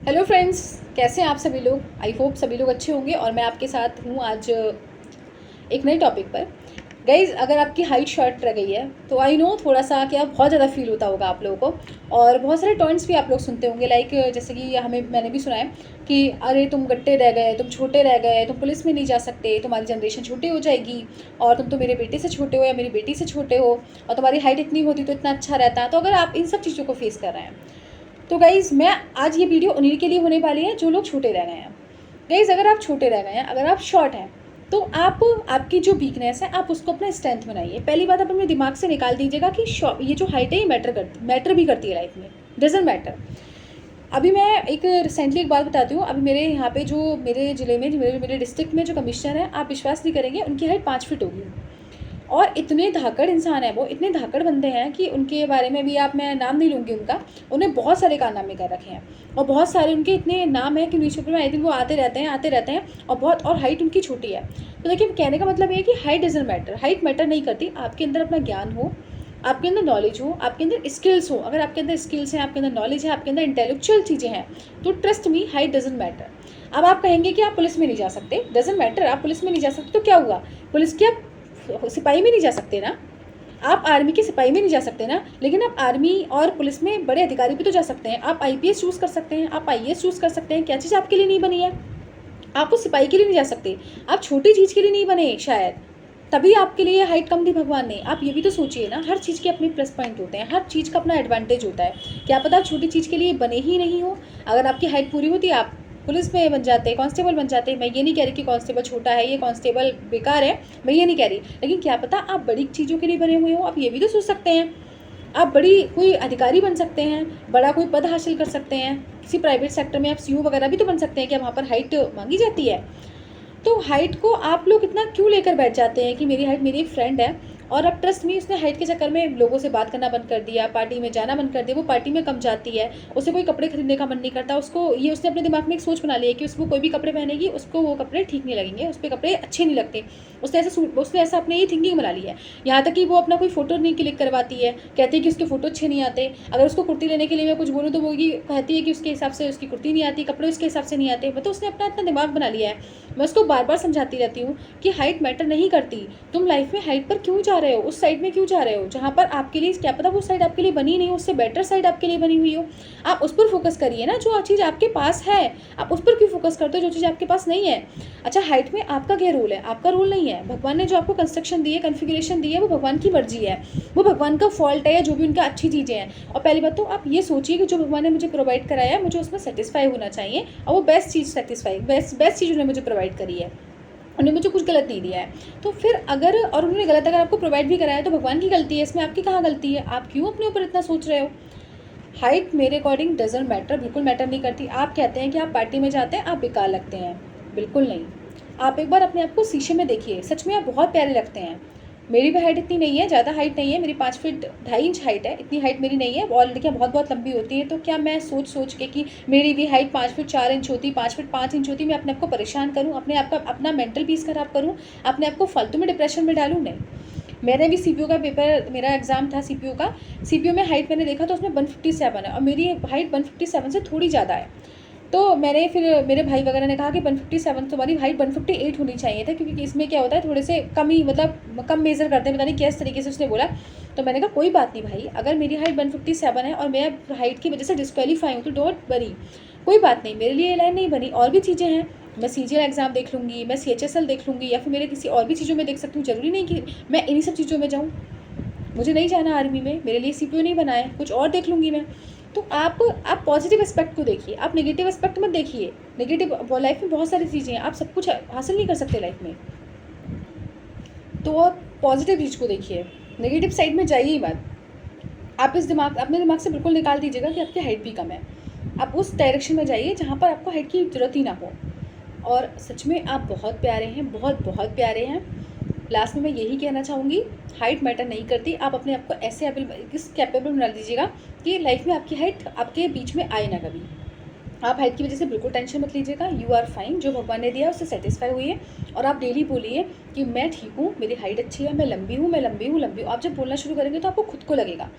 Hello friends, कैसे हैं आप सभी लोग। आई होप सभी लोग अच्छे होंगे और मैं आपके साथ हूँ आज एक नए टॉपिक पर। गाइज़, अगर आपकी हाइट शॉर्ट रह गई है तो आई नो थोड़ा सा क्या बहुत ज़्यादा फील होता होगा आप लोगों को, और बहुत सारे टॉन्ट्स भी आप लोग सुनते होंगे। लाइक जैसे कि मैंने भी सुना है कि अरे तुम गट्टे रह गए, तुम छोटे रह गए, तुम पुलिस में नहीं जा सकते, तुम्हारी जनरेशन छोटी हो जाएगी, और तुम तो मेरे बेटे से छोटे हो या मेरी बेटी से छोटे हो, और तुम्हारी हाइट इतनी होती तो इतना अच्छा रहता। तो अगर आप इन सब चीज़ों को फेस कर रहे हैं तो गाइज़, मैं आज ये वीडियो उन्हीं के लिए होने वाली है जो लोग छोटे रह गए हैं। गाइज़, अगर आप छोटे रह गए हैं, अगर आप शॉर्ट हैं, तो आप आपकी जो वीकनेस है आप उसको अपना स्ट्रेंथ बनाइए। पहली बात, आप अपने दिमाग से निकाल दीजिएगा कि ये जो हाइट है ये मैटर भी करती है लाइफ में। Doesn't matter. अभी मैं एक रिसेंटली एक बात बताती हूँ। अभी मेरे यहाँ पे जो मेरे ज़िले में मेरे डिस्ट्रिक्ट में जो कमिश्नर है, आप विश्वास नहीं करेंगे, उनकी हाइट 5 फीट होगी। और इतने धाकड़ इंसान है वो, इतने धाकड़ बंदे हैं कि उनके बारे में भी आप, मैं नाम नहीं लूँगी उनका, उन्हें बहुत सारे कारनामे कर रखे हैं और बहुत सारे उनके इतने नाम है कि न्यूज़पेपर में आए दिन वो आते रहते हैं और हाइट उनकी छोटी है। तो देखिए, कहने का मतलब ये है कि height doesn't matter, height matter नहीं करती। आपके अंदर अपना ज्ञान हो, आपके अंदर नॉलेज हो, आपके अंदर स्किल्स हो। अगर आपके अंदर स्किल्स हैं, आपके अंदर नॉलेज है, आपके अंदर इंटेलेक्चुअल चीज़ें हैं, तो trust me, height doesn't matter. अब आप कहेंगे कि आप पुलिस में नहीं जा सकते, डजंट मैटर, आप पुलिस में नहीं जा सकते तो क्या हुआ, पुलिस की आप सिपाही में नहीं जा सकते ना, आप आर्मी के सिपाही में नहीं जा सकते ना, लेकिन आप आर्मी और पुलिस में बड़े अधिकारी भी तो जा सकते हैं। आप आईपीएस चूज़ कर सकते हैं, आप आईएएस चूज़ कर सकते हैं। क्या चीज़ आपके लिए नहीं बनी है? आप उस सिपाही के लिए नहीं जा सकते, आप छोटी चीज़ के लिए नहीं बने शायद, तभी आपके लिए हाइट कम दी भगवान ने। आप ये भी तो सोचिए ना, हर चीज़ के अपने प्लस पॉइंट होते हैं, हर चीज़ का अपना एडवांटेज होता है। क्या पता आप छोटी चीज़ के लिए बने ही नहीं हो। अगर आपकी हाइट पूरी होती, आप पुलिस में बन जाते, कांस्टेबल बन जाते। मैं ये नहीं कह रही कि कांस्टेबल छोटा है, ये कांस्टेबल बेकार है, मैं ये नहीं कह रही, लेकिन क्या पता आप बड़ी चीज़ों के लिए बने हुए हो। आप ये भी तो सोच सकते हैं, आप बड़ी कोई अधिकारी बन सकते हैं, बड़ा कोई पद हासिल कर सकते हैं किसी प्राइवेट सेक्टर में। आप सीईओ वगैरह भी तो बन सकते हैं। क्या वहाँ पर हाइट मांगी जाती है? तो हाइट को आप लोग इतना क्यों लेकर बैठ जाते हैं कि मेरी हाइट, मेरी एक फ्रेंड है, और अब ट्रस्ट मी, उसने हाइट के चक्कर में लोगों से बात करना बंद कर दिया, पार्टी में जाना बंद कर दिया। वो पार्टी में कम जाती है, उसे कोई कपड़े खरीदने का मन नहीं करता। उसने अपने दिमाग में एक सोच बना ली है कि उसको कोई भी कपड़े पहनेगी, उसको वो कपड़े ठीक नहीं लगेंगे, उस पर कपड़े अच्छे नहीं लगते। उसने ऐसा अपने ये थिंकिंग बना ली है। यहाँ तक कि वो अपना कोई फोटो नहीं क्लिक करवाती है, कहती है कि उसके फोटो अच्छे नहीं आते। अगर उसको कुर्ती लेने के लिए मैं कुछ बोलूँ तो वो कहती है कि उसके हिसाब से उसकी कुर्ती नहीं आती, कपड़े उसके हिसाब से नहीं आते। मतलब उसने अपना इतना दिमाग बना लिया है। मैं उसको बार बार समझाती रहती हूँ कि हाइट मैटर नहीं करती। तुम लाइफ में हाइट पर क्यों जा रहे हो, उस साइड में क्यों जा रहे हो जहाँ पर आपके लिए, क्या पता वो साइड आपके लिए बनी नहीं हो, उससे बेटर साइड आपके लिए बनी हुई हो। आप उस पर फोकस करिए ना, जो चीज़ आपके पास है। आप उस पर क्यों फोकस करते हो जो चीज़ आपके पास नहीं है? अच्छा, हाइट में आपका क्या रोल है? आपका रोल नहीं है। भगवान ने जो आपको कंस्ट्रक्शन दी है, कन्फिगरेशन दी है, वो भगवान की मर्जी है, वो भगवान का फॉल्ट है, या जो भी उनका अच्छी चीज़ें हैं। और पहली बात तो आप ये सोचिए कि जो भगवान ने मुझे प्रोवाइड कराया है, मुझे उसमें सेटिस्फाई होना चाहिए, और वो बेस्ट चीज़ बेस्ट चीज़ उन्होंने मुझे प्रोवाइड करी है। उन्होंने मुझे कुछ गलत नहीं दिया है। तो फिर और उन्होंने गलत अगर आपको प्रोवाइड भी कराया तो भगवान की गलती है, इसमें आपकी कहाँ गलती है? आप क्यों अपने ऊपर इतना सोच रहे हो? हाइट मेरे अकॉर्डिंग डजंट मैटर, बिल्कुल मैटर नहीं करती। आप कहते हैं कि आप पार्टी में जाते हैं, आप बेकार लगते हैं, बिल्कुल नहीं। आप एक बार अपने आप को शीशे में देखिए, सच में आप बहुत प्यारे लगते हैं। मेरी भी हाइट इतनी नहीं है, ज़्यादा हाइट नहीं है, मेरी 5 फीट 2.5 इंच हाइट है। इतनी हाइट मेरी नहीं है, और लड़कियाँ बहुत बहुत लंबी होती हैं। तो क्या मैं सोच के कि मेरी भी हाइट 5 फीट 4 इंच होती, 5 फीट 5 इंच होती, मैं अपने आप को परेशान करूँ, अपना मेंटल पीस खराब करूँ, अपने आप को फालतू में डिप्रेशन में डालूँ? नहीं। मैंने भी सीपीओ का पेपर, मेरा एग्ज़ाम था सीपीओ का। सीपीओ में हाइट मैंने देखा तो उसमें 157 है, और मेरी हाइट 157 से थोड़ी ज़्यादा है। तो मैंने फिर, मेरे भाई वगैरह ने कहा कि 157, तुम्हारी हाइट 158 होनी चाहिए था, क्योंकि इसमें क्या होता है, थोड़े से कम ही, मतलब कम मेज़र करते हैं, पता नहीं किस तरीके से उसने बोला। तो मैंने कहा कोई बात नहीं भाई, अगर मेरी हाइट 157 है और मैं हाइट की वजह से डिस्क्वालीफाई हूँ तो डोंट वरी, कोई बात नहीं, मेरे लिए ये लाइन नहीं बनी। और भी चीज़ें हैं, मैं सीजीएल एग्ज़ाम देख लूँगी, मैं सीएचएसएल देख लूँगी, या फिर मेरे किसी और भी चीज़ों में देख सकती हूँ। ज़रूरी नहीं कि मैं इन्हीं सब चीज़ों में जाऊँ। मुझे नहीं जाना आर्मी में, मेरे लिए सीपीओ नहीं बना है, कुछ और देख लूँगी मैं। तो आप पॉजिटिव एस्पेक्ट को देखिए, आप नेगेटिव एस्पेक्ट मत देखिए। नेगेटिव, लाइफ में बहुत सारी चीज़ें हैं, आप सब कुछ हासिल नहीं कर सकते लाइफ में, तो आप पॉजिटिव चीज़ को देखिए, नेगेटिव साइड में जाइए ही मत। आप अपने दिमाग से बिल्कुल निकाल दीजिएगा कि आपकी हाइट भी कम है। आप उस डायरेक्शन में जाइए जहाँ पर आपको हाइट की ज़रूरत ही ना हो। और सच में आप बहुत प्यारे हैं, बहुत बहुत प्यारे हैं। लास्ट में मैं यही कहना चाहूँगी, हाइट मैटर नहीं करती। आप अपने आप को ऐसे कैपेबल बना दीजिएगा कि लाइफ में आपकी हाइट आपके बीच में आए ना कभी। आप हाइट की वजह से बिल्कुल टेंशन मत लीजिएगा, यू आर फाइन। जो भगवान ने दिया उससे सेटिस्फाई हुई है, और आप डेली बोलिए कि मैं ठीक हूँ, मेरी हाइट अच्छी है, मैं लंबी हूँ, मैं लंबी हूँ, लंबी हूँ। आप जब बोलना शुरू करेंगे तो आपको खुद को लगेगा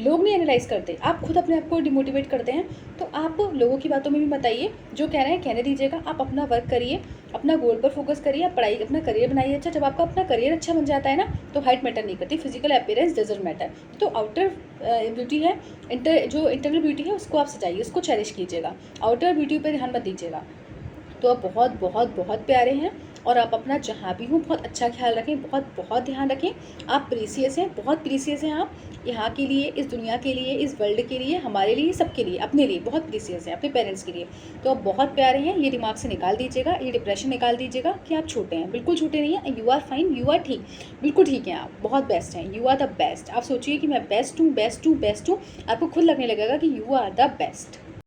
लोग नहीं एनालाइज करते, आप खुद अपने आप को डिमोटिवेट करते हैं। तो आप लोगों की बातों में भी मत आइए, जो कह रहे हैं कहने दीजिएगा। आप अपना वर्क करिए, अपना गोल पर फोकस करिए, आप पढ़ाई अपना करियर बनाइए अच्छा। जब आपका अपना करियर अच्छा बन जाता है ना, तो हाइट मैटर नहीं करती, फिजिकल अपीयरेंस डजंट मैटर। तो आउटर ब्यूटी है, जो इंटरनल ब्यूटी है उसको आप सजाइए, उसको चेरिश कीजिएगा, आउटर ब्यूटी पर ध्यान मत दीजिएगा। तो आप बहुत बहुत बहुत प्यारे हैं, और आप अपना जहाँ भी हो बहुत अच्छा ख्याल रखें, बहुत बहुत ध्यान रखें। आप प्रीसियस हैं, बहुत प्रीसियस हैं आप, यहाँ के लिए, इस दुनिया के लिए, इस वर्ल्ड के लिए, हमारे लिए, सबके लिए, अपने लिए बहुत प्रीसियस हैं, अपने पेरेंट्स के लिए। तो आप बहुत प्यारे हैं, ये दिमाग से निकाल दीजिएगा, ये डिप्रेशन निकाल दीजिएगा कि आप छोटे हैं। बिल्कुल छोटे नहीं हैं, you are fine, you are ठीक, बिल्कुल ठीक हैं आप, बहुत बेस्ट हैं, यू आर द बेस्ट। आप सोचिए कि मैं बेस्ट हूँ, बेस्ट हूँ, बेस्ट हूँ, आपको खुद लगने लगेगा कि यू आर द बेस्ट।